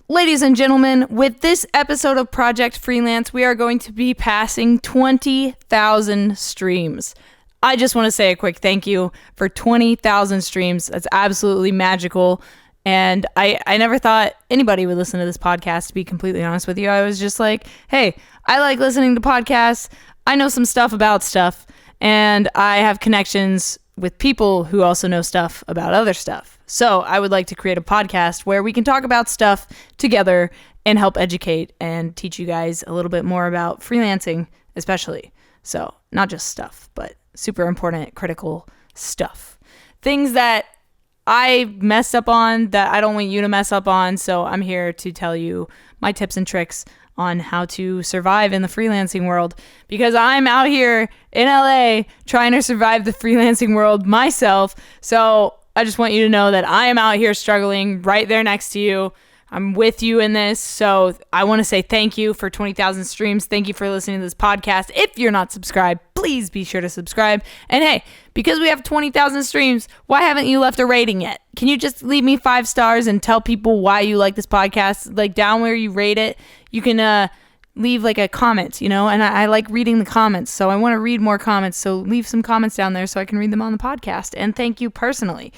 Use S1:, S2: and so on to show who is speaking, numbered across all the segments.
S1: Ladies and gentlemen, with this episode of Project Freelance, we are going to be passing 20,000 streams. I just want to say a quick thank you for 20,000 streams. That's absolutely magical. And I never thought anybody would listen to this podcast, to be completely honest with you. I was just like, hey, I like listening to podcasts. I know some stuff about stuff. And I have connections with people who also know stuff about other stuff. So I would like to create a podcast where we can talk about stuff together and help educate and teach you guys a little bit more about freelancing, especially. So not just stuff, but super important, critical stuff. Things that I messed up on that I don't want you to mess up on. So I'm here to tell you my tips and tricks on how to survive in the freelancing world, because I'm out here in LA trying to survive the freelancing world myself. So I just want you to know that I am out here struggling right there next to you. I'm with you in this. So I want to say thank you for 20,000 streams. Thank you for listening to this podcast. If you're not subscribed, please be sure to subscribe. And hey, because we have 20,000 streams, why haven't you left a rating yet? Can you just leave me 5 stars and tell people why you like this podcast? Like down where you rate it, you can leave like a comment, and I like reading the comments. So I want to read more comments. So leave some comments down there so I can read them on the podcast. And thank you personally.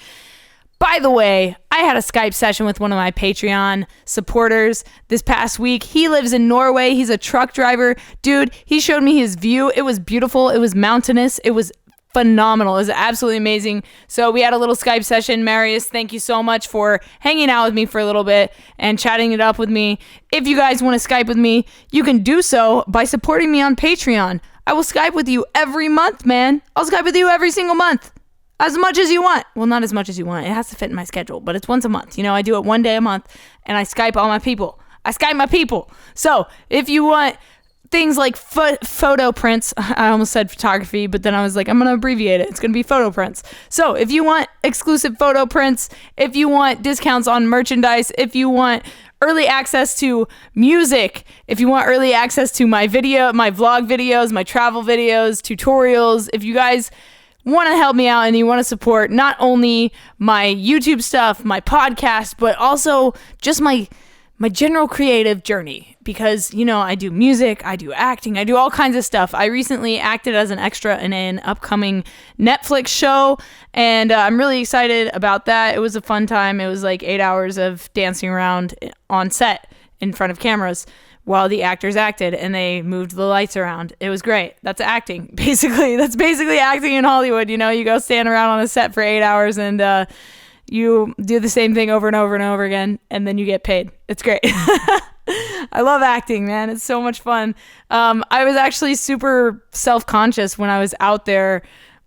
S1: By the way, I had a Skype session with one of my Patreon supporters this past week. He lives in Norway. He's a truck driver. Dude, he showed me his view. It was beautiful. It was mountainous. It was phenomenal. It was absolutely amazing. So we had a little Skype session. Marius, thank you so much for hanging out with me for a little bit and chatting it up with me. If you guys want to Skype with me, you can do so by supporting me on Patreon. I will Skype with you every month, man. I'll Skype with you every single month. As much as you want. Well, not as much as you want. It has to fit in my schedule, but it's once a month. I do it one day a month, and I Skype all my people. I Skype my people. So if you want things like photo prints, I almost said photography, but then I was like, I'm going to abbreviate it. It's going to be photo prints. So if you want exclusive photo prints, if you want discounts on merchandise, if you want early access to music, if you want early access to my vlog videos, my travel videos, tutorials, if you guys want to help me out and you want to support not only my YouTube stuff, my podcast, but also just my general creative journey, because I do music, I do acting, I do all kinds of stuff. I recently acted as an extra in an upcoming Netflix show, and I'm really excited about that. It was a fun time. It was like 8 hours of dancing around on set in front of cameras while the actors acted, and they moved the lights around. It was great. That's acting, basically. That's basically acting in Hollywood. You go stand around on a set for 8 hours and you do the same thing over and over and over again, and then you get paid. It's great. I love acting, man. It's so much fun. I was actually super self-conscious when I was out there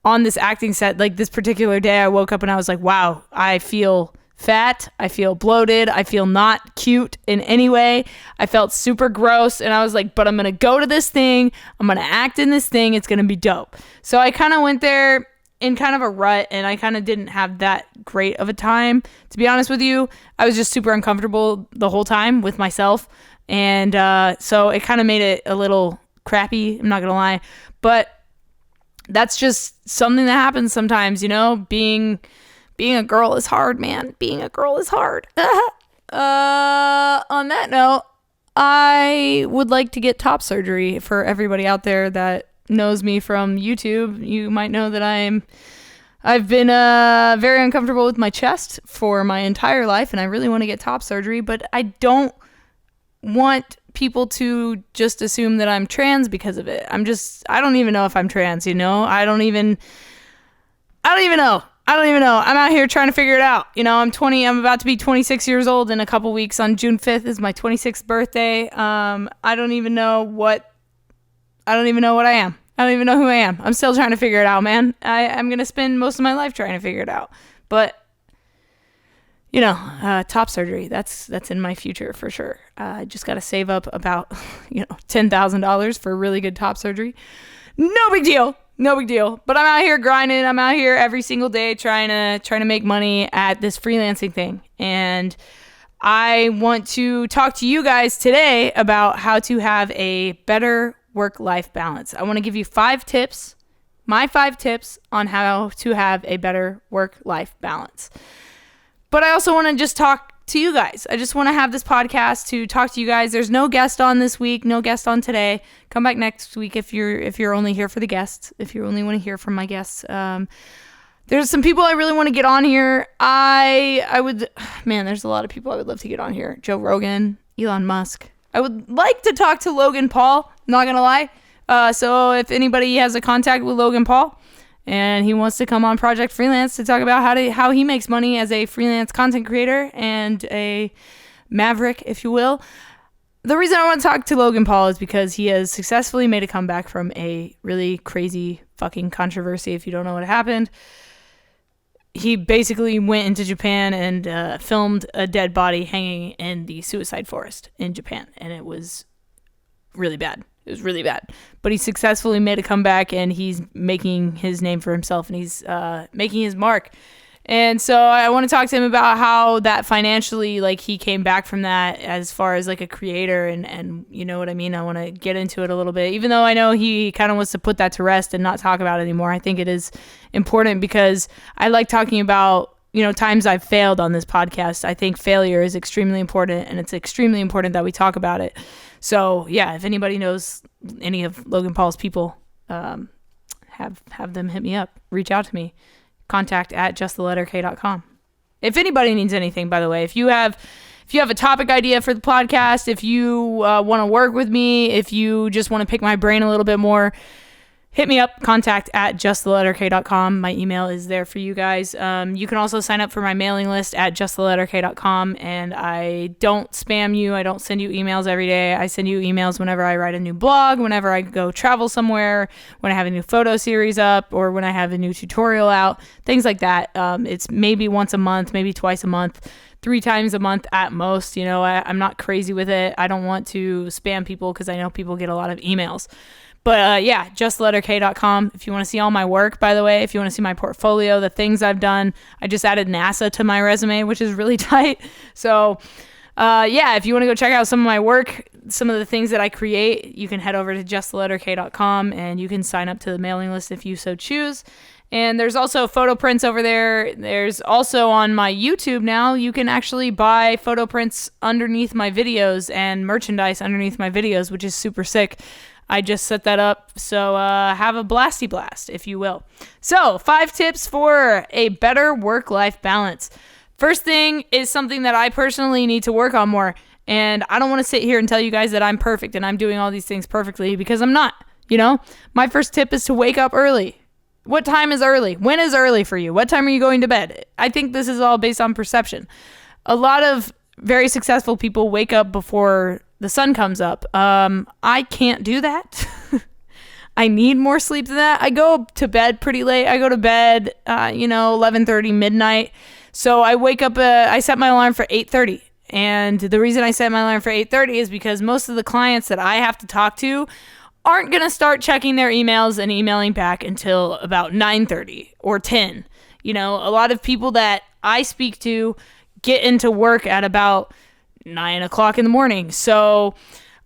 S1: on this acting set. Like this particular day, I woke up and I was like, wow, I feel fat, I feel bloated, I feel not cute in any way. I felt super gross, and I was like, but I'm gonna go to this thing, I'm gonna act in this thing, it's gonna be dope. So I kind of went there in kind of a rut, and I kind of didn't have that great of a time, to be honest with you. I was just super uncomfortable the whole time with myself, and so it kind of made it a little crappy, I'm not gonna lie. But that's just something that happens sometimes, being a girl is hard, man. Being a girl is hard. On that note, I would like to get top surgery. For everybody out there that knows me from YouTube, you might know that I've been very uncomfortable with my chest for my entire life, and I really want to get top surgery, but I don't want people to just assume that I'm trans because of it. I don't even know if I'm trans, I don't even know. I'm out here trying to figure it out. I'm 20. I'm about to be 26 years old in a couple weeks. On June 5th is my 26th birthday. I don't even know what I am. I don't even know who I am. I'm still trying to figure it out, man. I'm going to spend most of my life trying to figure it out. But, top surgery, that's in my future for sure. I just got to save up about, $10,000 for really good top surgery. No big deal. But I'm out here grinding. I'm out here every single day trying to make money at this freelancing thing. And I want to talk to you guys today about how to have a better work-life balance. I want to give you 5 tips, my 5 tips on how to have a better work-life balance. But I also want to just talk to you guys. I just want to have this podcast to talk to you guys. There's no guest on this week, no guest on today. Come back next week if you're only here for the guests, if you only want to hear from my guests. There's some people I really want to get on here. There's a lot of people I would love to get on here. Joe Rogan, Elon Musk. I would like to talk to Logan Paul, not gonna lie. So if anybody has a contact with Logan Paul and he wants to come on Project Freelance to talk about how he makes money as a freelance content creator and a maverick, if you will. The reason I want to talk to Logan Paul is because he has successfully made a comeback from a really crazy fucking controversy. If you don't know what happened, he basically went into Japan and filmed a dead body hanging in the suicide forest in Japan. And it was really bad. It was really bad. But he successfully made a comeback and he's making his name for himself and he's making his mark. And so I want to talk to him about how that financially, like, he came back from that as far as like a creator and you know what I mean? I want to get into it a little bit, even though I know he kind of wants to put that to rest and not talk about it anymore. I think it is important because I like talking about, you know, times I've failed on this podcast. I think failure is extremely important and it's extremely important that we talk about it. So yeah, if anybody knows any of Logan Paul's people, have them hit me up, reach out to me. Contact at justtheletterk.com. If anybody needs anything, by the way, if you have a topic idea for the podcast, if you want to work with me, if you just want to pick my brain a little bit more, hit me up, contact at justtheletterk.com. My email is there for you guys. You can also sign up for my mailing list at justtheletterk.com, and I don't spam you. I don't send you emails every day. I send you emails whenever I write a new blog, whenever I go travel somewhere, when I have a new photo series up, or when I have a new tutorial out, things like that. It's maybe once a month, maybe twice a month, 3 times a month at most. You know, I'm not crazy with it. I don't want to spam people because I know people get a lot of emails. But yeah, justtheletterk.com. If you want to see all my work, by the way, if you want to see my portfolio, the things I've done, I just added NASA to my resume, which is really tight. So yeah, if you want to go check out some of my work, some of the things that I create, you can head over to justtheletterk.com and you can sign up to the mailing list if you so choose. And there's also photo prints over there. There's also on my YouTube now, you can actually buy photo prints underneath my videos and merchandise underneath my videos, which is super sick. I just set that up, so have a blasty blast, if you will. So, 5 tips for a better work-life balance. First thing is something that I personally need to work on more, and I don't want to sit here and tell you guys that I'm perfect and I'm doing all these things perfectly, because I'm not, you know? My first tip is to wake up early. What time is early? When is early for you? What time are you going to bed? I think this is all based on perception. A lot of very successful people wake up before the sun comes up. I can't do that. I need more sleep than that. I go to bed pretty late. I go to bed, 11:30, midnight. So I wake up, I set my alarm for 8:30. And the reason I set my alarm for 8:30 is because most of the clients that I have to talk to aren't going to start checking their emails and emailing back until about 9:30 or 10. You know, a lot of people that I speak to get into work at about 9 o'clock in the morning. So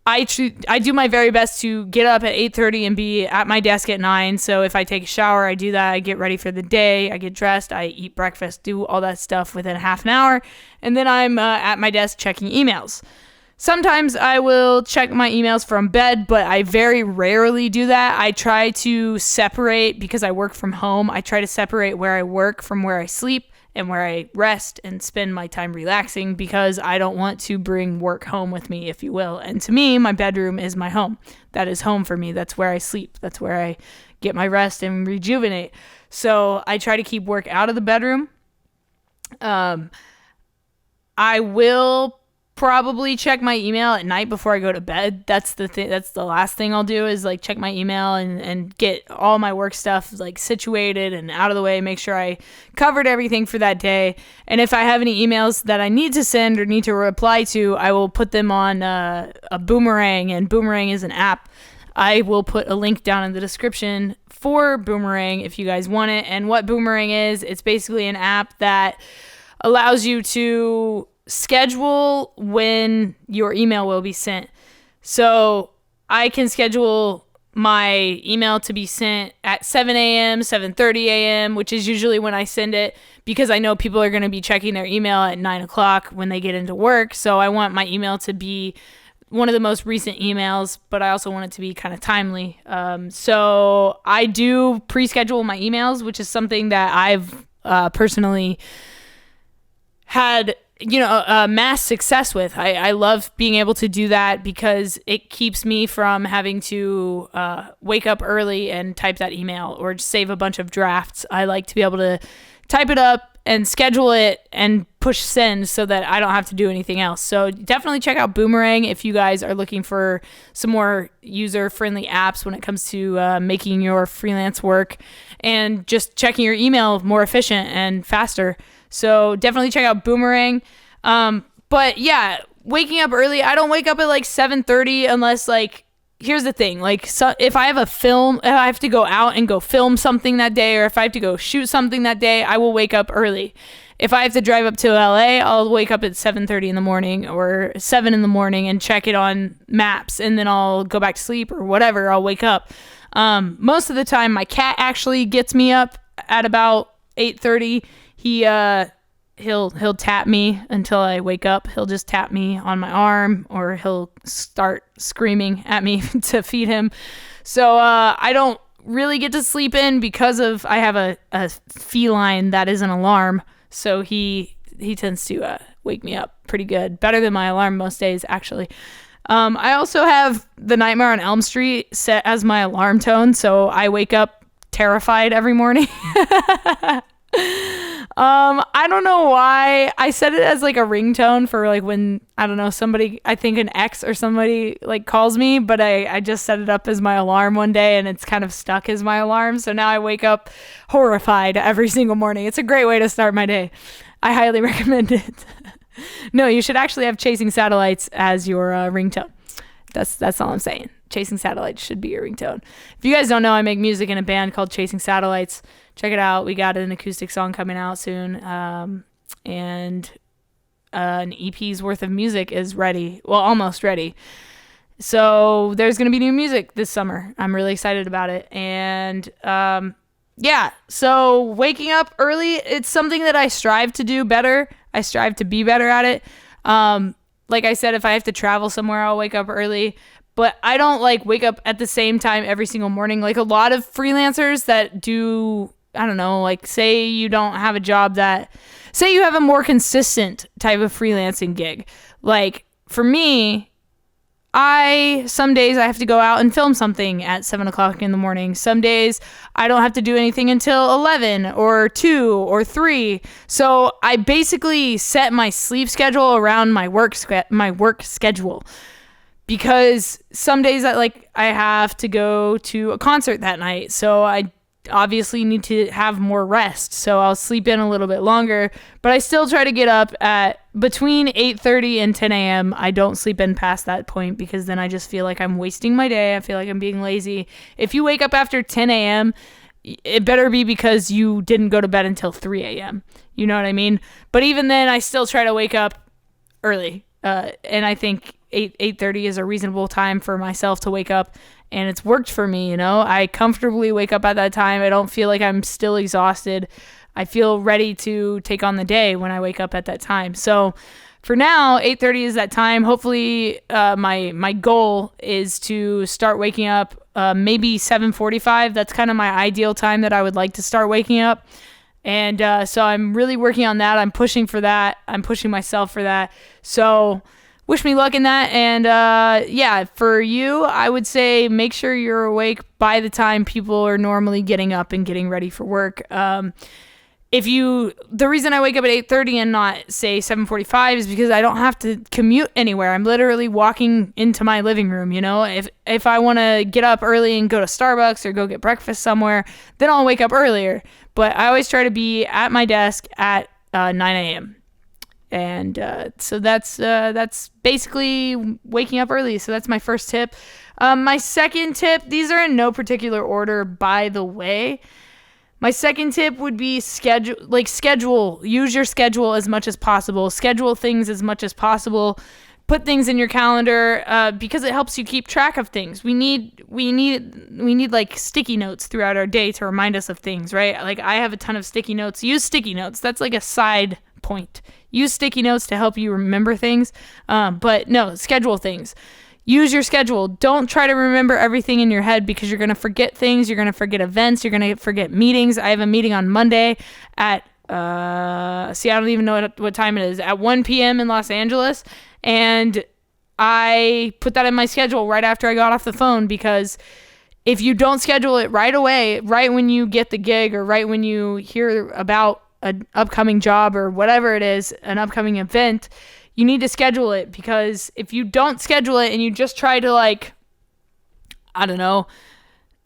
S1: I do my very best to get up at 8:30 and be at my desk at 9. So if I take a shower, I do that. I get ready for the day. I get dressed. I eat breakfast, do all that stuff within half an hour. And then I'm at my desk checking emails. Sometimes I will check my emails from bed, but I very rarely do that. I try to separate, because I work from home, I try to separate where I work from where I sleep and where I rest and spend my time relaxing, because I don't want to bring work home with me, if you will. And to me, my bedroom is my home. That is home for me. That's where I sleep. That's where I get my rest and rejuvenate. So I try to keep work out of the bedroom. I will probably check my email at night before I go to bed. That's the thing. That's the last thing I'll do, is like check my email and get all my work stuff like situated and out of the way, make sure I covered everything for that day. And if I have any emails that I need to send or need to reply to, I will put them on a Boomerang, and Boomerang is an app. I will put a link down in the description for Boomerang if you guys want it. And what Boomerang is, it's basically an app that allows you to schedule when your email will be sent. So I can schedule my email to be sent at 7 a.m., 7:30 a.m., which is usually when I send it, because I know people are going to be checking their email at 9 o'clock when they get into work. So I want my email to be one of the most recent emails, but I also want it to be kind of timely. So I do pre-schedule my emails, which is something that I've personally had mass success with. I love being able to do that because it keeps me from having to wake up early and type that email or just save a bunch of drafts. I like to be able to type it up and schedule it and push send so that I don't have to do anything else. So definitely check out Boomerang if you guys are looking for some more user-friendly apps when it comes to making your freelance work and just checking your email more efficient and faster. So definitely check out Boomerang. But yeah, waking up early, I don't wake up at like 7:30 unless here's the thing. So if I have to go out and go film something that day, or if I have to go shoot something that day, I will wake up early. If I have to drive up to LA, I'll wake up at 7:30 in the morning or 7 in the morning and check it on maps, and then I'll go back to sleep or whatever. I'll wake up. Most of the time, my cat actually gets me up at about 8:30. He'll tap me until I wake up. He'll just tap me on my arm, or he'll start screaming at me to feed him. So I don't really get to sleep in because I have a feline that is an alarm. So he tends to wake me up pretty good, better than my alarm most days actually. I also have The Nightmare on Elm Street set as my alarm tone, so I wake up terrified every morning. I don't know why I set it as a ringtone for when, I don't know, somebody, I think an ex or somebody calls me, but I just set it up as my alarm one day and it's kind of stuck as my alarm. So now I wake up horrified every single morning. It's a great way to start my day. I highly recommend it. No, you should actually have Chasing Satellites as your ringtone. That's all I'm saying. Chasing Satellites should be your ringtone. If you guys don't know, I make music in a band called Chasing Satellites. Check it out. We got an acoustic song coming out soon. And an EP's worth of music is ready. Well, almost ready. So there's going to be new music this summer. I'm really excited about it. And yeah, so waking up early, it's something that I strive to do better. I strive to be better at it. Like I said, if I have to travel somewhere, I'll wake up early. But I don't wake up at the same time every single morning. A lot of freelancers that do, I don't know, say you don't have a job say you have a more consistent type of freelancing gig. For me, some days I have to go out and film something at 7 o'clock in the morning. Some days I don't have to do anything until 11 or 2 or 3. So I basically set my sleep schedule around my work schedule. Because some days I have to go to a concert that night, so I obviously need to have more rest, so I'll sleep in a little bit longer, but I still try to get up at between 8:30 and 10 a.m. I don't sleep in past that point because then I just feel like I'm wasting my day. I feel like I'm being lazy. If you wake up after 10 a.m., it better be because you didn't go to bed until 3 a.m. You know what I mean? But even then, I still try to wake up early, and I think 8:30 is a reasonable time for myself to wake up, and it's worked for me. I comfortably wake up at that time. I don't feel like I'm still exhausted. I feel ready to take on the day when I wake up at that time. So for now, 8:30 is that time. Hopefully my goal is to start waking up maybe 7:45. That's kind of my ideal time that I would like to start waking up. And so I'm really working on that. I'm pushing for that. I'm pushing myself for that. So wish me luck in that. And yeah, for you, I would say make sure you're awake by the time people are normally getting up and getting ready for work. The reason I wake up at 8:30 and not say 7:45 is because I don't have to commute anywhere. I'm literally walking into my living room. If I want to get up early and go to Starbucks or go get breakfast somewhere, then I'll wake up earlier. But I always try to be at my desk at 9 a.m. And so that's basically waking up early. So that's my first tip. My second tip, these are in no particular order, by the way. My second tip would be schedule. Use your schedule as much as possible. Schedule things as much as possible, put things in your calendar because it helps you keep track of things. We need like sticky notes throughout our day to remind us of things, right? Like I have a ton of sticky notes. Use sticky notes. That's like a side point. Use sticky notes to help you remember things. But no, schedule things. Use your schedule. Don't try to remember everything in your head because you're going to forget things. You're going to forget events. You're going to forget meetings. I have a meeting on Monday at, I don't even know what time it is, at 1 p.m. in Los Angeles. And I put that in my schedule right after I got off the phone, because if you don't schedule it right away, right when you get the gig or right when you hear about an upcoming job or whatever it is, an upcoming event, you need to schedule it. Because if you don't schedule it and you just try to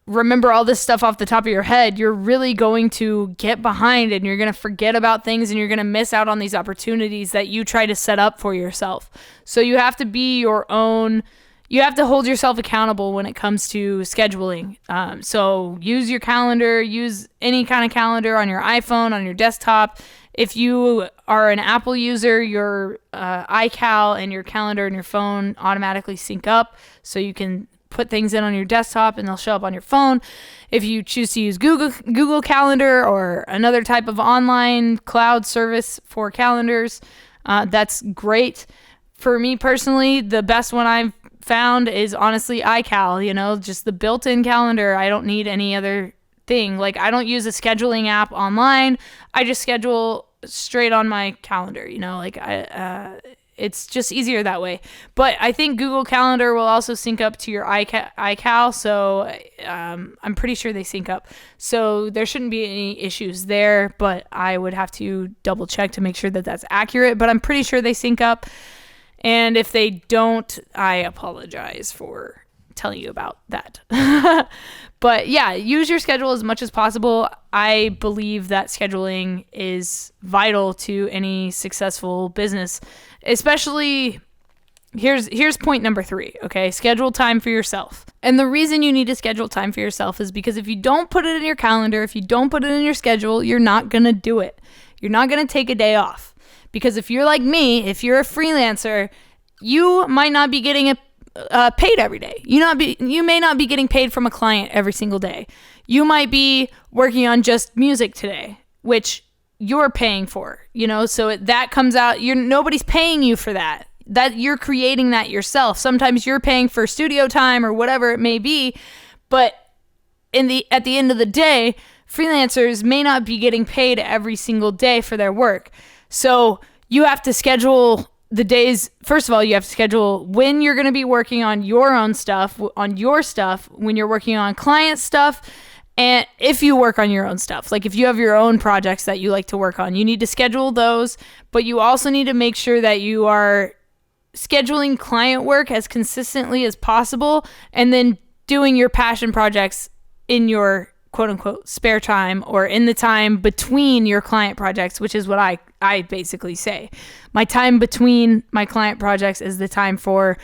S1: remember all this stuff off the top of your head, you're really going to get behind and you're going to forget about things and you're going to miss out on these opportunities that you try to set up for yourself. So you have to be you have to hold yourself accountable when it comes to scheduling. So use your calendar, use any kind of calendar on your iPhone, on your desktop. If you are an Apple user, your iCal and your calendar and your phone automatically sync up, so you can put things in on your desktop and they'll show up on your phone. If you choose to use Google Calendar or another type of online cloud service for calendars, that's great. For me personally, the best one I've found is honestly iCal, just the built-in calendar. I don't need any other thing. Like I don't use a scheduling app online. I just schedule straight on my calendar, it's just easier that way. But I think Google Calendar will also sync up to your iCal, so I'm pretty sure they sync up. So there shouldn't be any issues there, but I would have to double check to make sure that that's accurate. But I'm pretty sure they sync up. And if they don't, I apologize for telling you about that. But yeah, use your schedule as much as possible. I believe that scheduling is vital to any successful business. Especially, here's point number 3, okay? Schedule time for yourself. And the reason you need to schedule time for yourself is because if you don't put it in your calendar, if you don't put it in your schedule, you're not going to do it. You're not going to take a day off. Because if you're like me, if you're a freelancer, you might not be getting paid every day. You may not be getting paid from a client every single day. You might be working on just music today, which you're paying for, so that comes out, nobody's paying you for that you're creating that yourself. Sometimes you're paying for studio time or whatever it may be, but at the end of the day, freelancers may not be getting paid every single day for their work. So you have to schedule the days. First of all, you have to schedule when you're going to be working on your own stuff, when you're working on client stuff. And if you work on your own stuff, like if you have your own projects that you like to work on, you need to schedule those, but you also need to make sure that you are scheduling client work as consistently as possible and then doing your passion projects in your quote unquote spare time or in the time between your client projects, which is what I basically say. My time between my client projects is the time for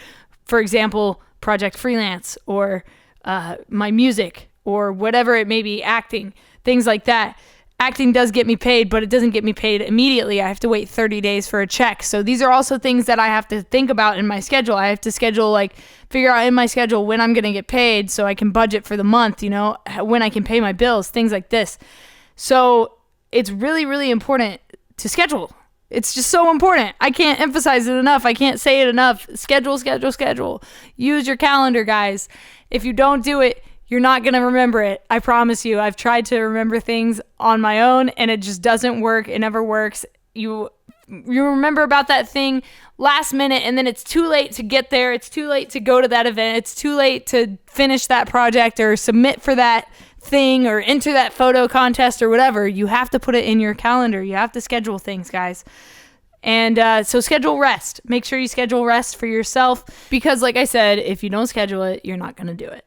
S1: example, Project Freelance or my music, or whatever it may be, acting, things like that. Acting does get me paid, but it doesn't get me paid immediately. I have to wait 30 days for a check. So these are also things that I have to think about in my schedule. I have to figure out in my schedule when I'm going to get paid so I can budget for the month, when I can pay my bills, things like this. So it's really, really important to schedule. It's just so important. I can't emphasize it enough. I can't say it enough. Schedule, schedule, schedule. Use your calendar, guys. If you don't do it, you're not going to remember it. I promise you. I've tried to remember things on my own and it just doesn't work. It never works. You remember about that thing last minute and then it's too late to get there. It's too late to go to that event. It's too late to finish that project or submit for that thing or enter that photo contest or whatever. You have to put it in your calendar. You have to schedule things, guys. And so schedule rest. Make sure you schedule rest for yourself because like I said, if you don't schedule it, you're not going to do it.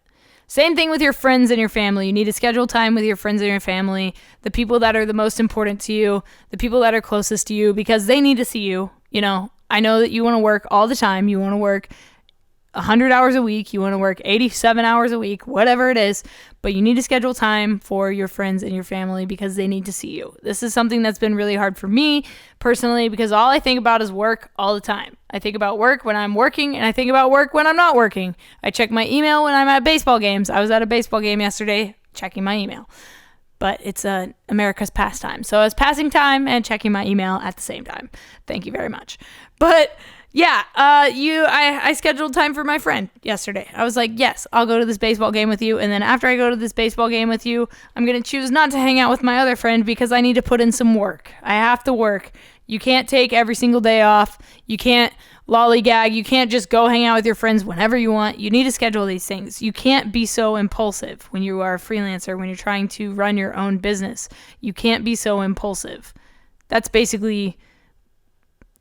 S1: Same thing with your friends and your family. You need to schedule time with your friends and your family, the people that are the most important to you, the people that are closest to you, because they need to see you. I know that you want to work all the time. You want to work 100 hours a week. You want to work 87 hours a week, whatever it is. But you need to schedule time for your friends and your family because they need to see you. This is something that's been really hard for me personally because all I think about is work all the time. I think about work when I'm working, and I think about work when I'm not working. I check my email when I'm at baseball games. I was at a baseball game yesterday checking my email. But it's America's pastime. So I was passing time and checking my email at the same time. Thank you very much. But yeah, I scheduled time for my friend yesterday. I was like, yes, I'll go to this baseball game with you. And then after I go to this baseball game with you, I'm going to choose not to hang out with my other friend because I need to put in some work. I have to work. You can't take every single day off. You can't lollygag. You can't just go hang out with your friends whenever you want. You need to schedule these things. You can't be so impulsive when you are a freelancer, when you're trying to run your own business. You can't be so impulsive. That's basically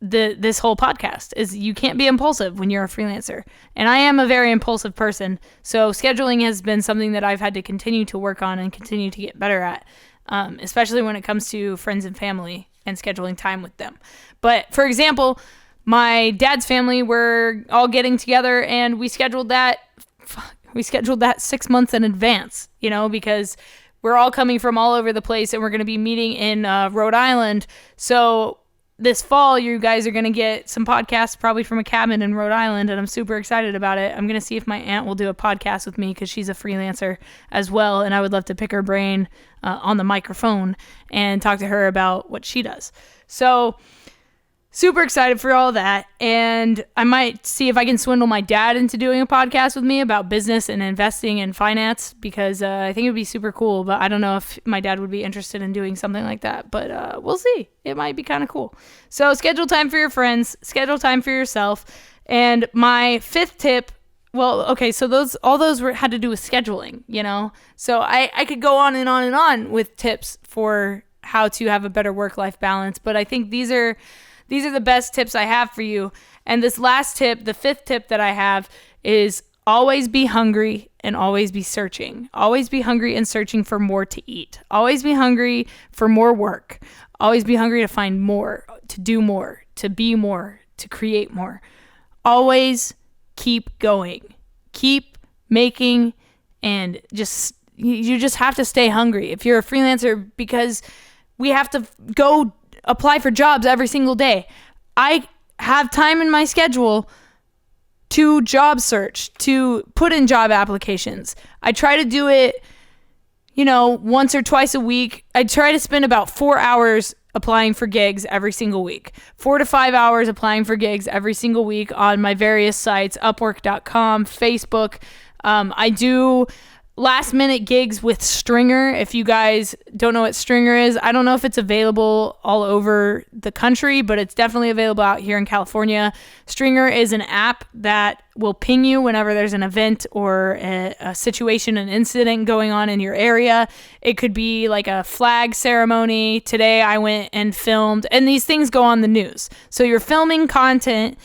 S1: this whole podcast, is you can't be impulsive when you're a freelancer. And I am a very impulsive person. So scheduling has been something that I've had to continue to work on and continue to get better at, especially when it comes to friends and family and scheduling time with them. But for example, my dad's family were all getting together and we scheduled that 6 months in advance, because we're all coming from all over the place and we're going to be meeting in Rhode Island. So this fall, you guys are going to get some podcasts probably from a cabin in Rhode Island, and I'm super excited about it. I'm going to see if my aunt will do a podcast with me because she's a freelancer as well, and I would love to pick her brain on the microphone and talk to her about what she does. So super excited for all that, and I might see if I can swindle my dad into doing a podcast with me about business and investing and finance, because I think it would be super cool, but I don't know if my dad would be interested in doing something like that, but we'll see. It might be kind of cool. So schedule time for your friends, schedule time for yourself, and my fifth tip, so all those had to do with scheduling, So I could go on and on and on with tips for how to have a better work-life balance, but I think these are the best tips I have for you. And this last tip, the fifth tip that I have, is always be hungry and always be searching. Always be hungry and searching for more to eat. Always be hungry for more work. Always be hungry to find more, to do more, to be more, to create more. Always keep going. Keep making, and you just have to stay hungry if you're a freelancer, because we have to go apply for jobs every single day. I have time in my schedule to job search, to put in job applications. I try to do it, once or twice a week. I try to spend about 4 hours applying for gigs every single week. 4 to 5 hours applying for gigs every single week on my various sites, Upwork.com, Facebook. I do last minute gigs with Stringer. If you guys don't know what Stringer is, I don't know if it's available all over the country, but it's definitely available out here in California. Stringer is an app that will ping you whenever there's an event or a situation, an incident going on in your area. It could be like a flag ceremony. Today I went and filmed, and these things go on the news. So you're filming content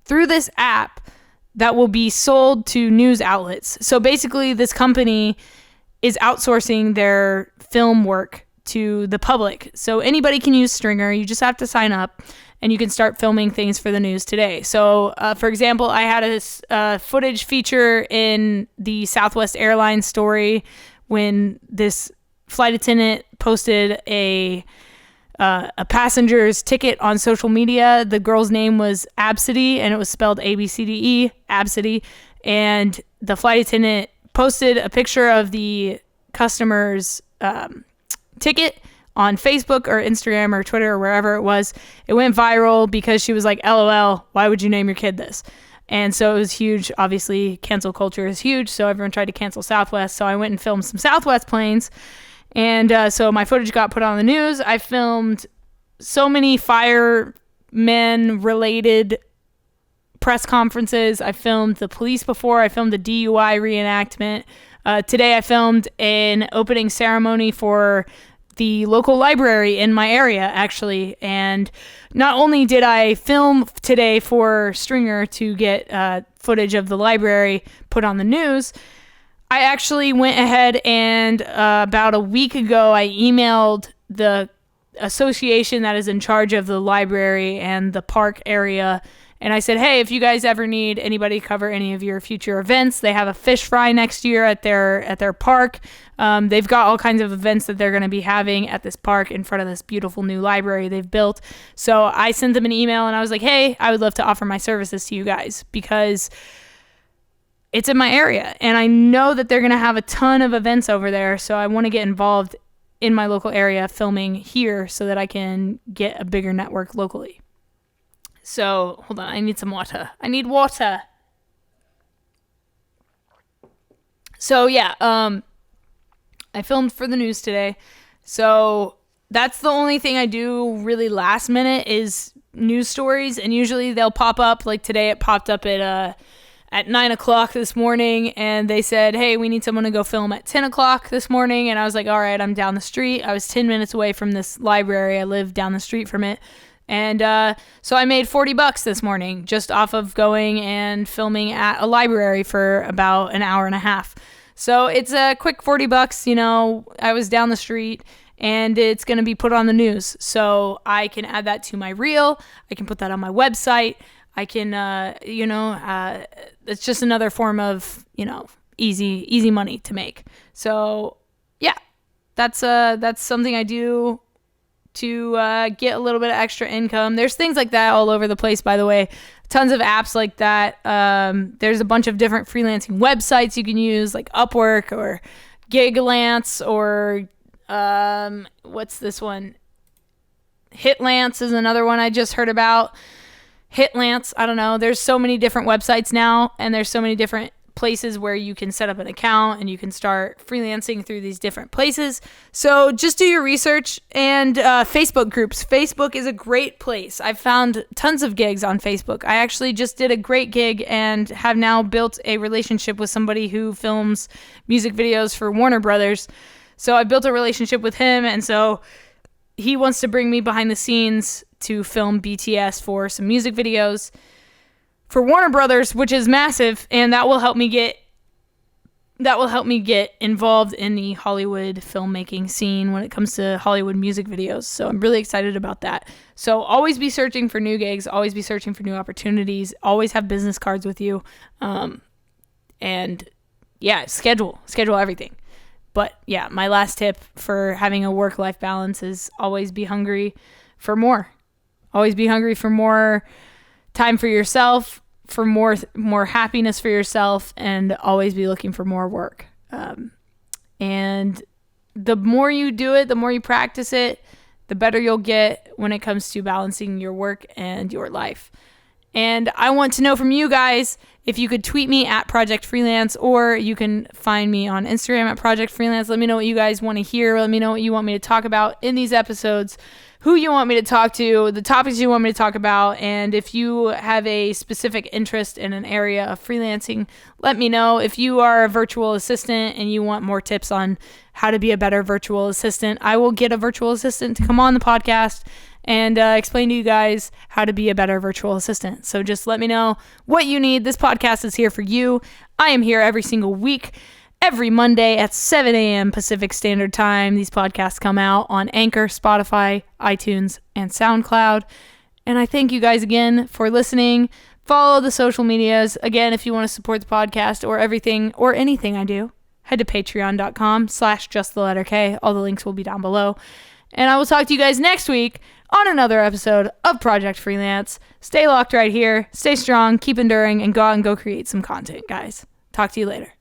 S1: through this app that will be sold to news outlets. So basically, this company is outsourcing their film work to the public. So anybody can use Stringer. You just have to sign up, and you can start filming things for the news today. So, for example, I had a footage feature in the Southwest Airlines story when this flight attendant posted a passenger's ticket on social media. The girl's name was Absidy, and it was spelled ABCDE, Absidy. And the flight attendant posted a picture of the customer's ticket on Facebook or Instagram or Twitter or wherever it was. It went viral because she was like, LOL, why would you name your kid this? And so it was huge. Obviously, cancel culture is huge, so everyone tried to cancel Southwest. So I went and filmed some Southwest planes. And so my footage got put on the news. I filmed so many firemen-related press conferences. I filmed the police before. I filmed the DUI reenactment. Today I filmed an opening ceremony for the local library in my area, actually. And not only did I film today for Stringer to get footage of the library put on the news, I actually went ahead and about a week ago, I emailed the association that is in charge of the library and the park area And I said, hey, if you guys ever need anybody to cover any of your future events, they have a fish fry next year at their park. They've got all kinds of events that they're going to be having at this park in front of this beautiful new library they've built. So I sent them an email and I was like, hey, I would love to offer my services to you guys because it's in my area. And I know that they're going to have a ton of events over there. So I want to get involved in my local area filming here so that I can get a bigger network locally. So, hold on, I need some water. I need water. So, yeah, I filmed for the news today. So, that's the only thing I do really last minute is news stories. And usually they'll pop up, like today it popped up at 9 o'clock this morning. And they said, hey, we need someone to go film at 10 o'clock this morning. And I was like, all right, I'm down the street. I was 10 minutes away from this library. I live down the street from it. And so I made $40 this morning just off of going and filming at a library for about an hour and a half. So it's a quick $40, you know, I was down the street and it's going to be put on the news. So I can add that to my reel. I can put that on my website. I can, it's just another form of, easy money to make. So yeah, that's something I do to get a little bit of extra income. There's things like that all over the place, by the way. Tons of apps like that. There's a bunch of different freelancing websites you can use, like Upwork or Giglance or what's this one? Hitlance is another one I just heard about. Hitlance, I don't know. There's so many different websites now, and there's so many different places where you can set up an account and you can start freelancing through these different places. So just do your research. And Facebook groups. Facebook is a great place. I've found tons of gigs on Facebook. I actually just did a great gig and have now built a relationship with somebody who films music videos for Warner Brothers. So I built a relationship with him, and so he wants to bring me behind the scenes to film BTS for some music videos for Warner Brothers, which is massive, and that will help me get involved in the Hollywood filmmaking scene when it comes to Hollywood music videos. So I'm really excited about that. So always be searching for new gigs, always be searching for new opportunities, always have business cards with you. And yeah, schedule everything. But yeah, my last tip for having a work-life balance is always be hungry for more. Always be hungry for more time for yourself, for more happiness for yourself, and always be looking for more work. And the more you do it, the more you practice it, the better you'll get when it comes to balancing your work and your life. And I want to know from you guys if you could tweet me at Project Freelance, or you can find me on Instagram at Project Freelance. Let me know what you guys want to hear. Let me know what you want me to talk about in these episodes, who you want me to talk to, the topics you want me to talk about. And if you have a specific interest in an area of freelancing, let me know. If you are a virtual assistant and you want more tips on how to be a better virtual assistant, I will get a virtual assistant to come on the podcast and explain to you guys how to be a better virtual assistant. So just let me know what you need. This podcast is here for you. I am here every single week, every Monday at 7 a.m. Pacific Standard Time. These podcasts come out on Anchor, Spotify, iTunes, and SoundCloud. And I thank you guys again for listening. Follow the social medias. Again, if you want to support the podcast or everything or anything I do, head to patreon.com/justtheletterk. All the links will be down below. And I will talk to you guys next week on another episode of Project Freelance. Stay locked right here. Stay strong, keep enduring, and go out and go create some content, guys. Talk to you later.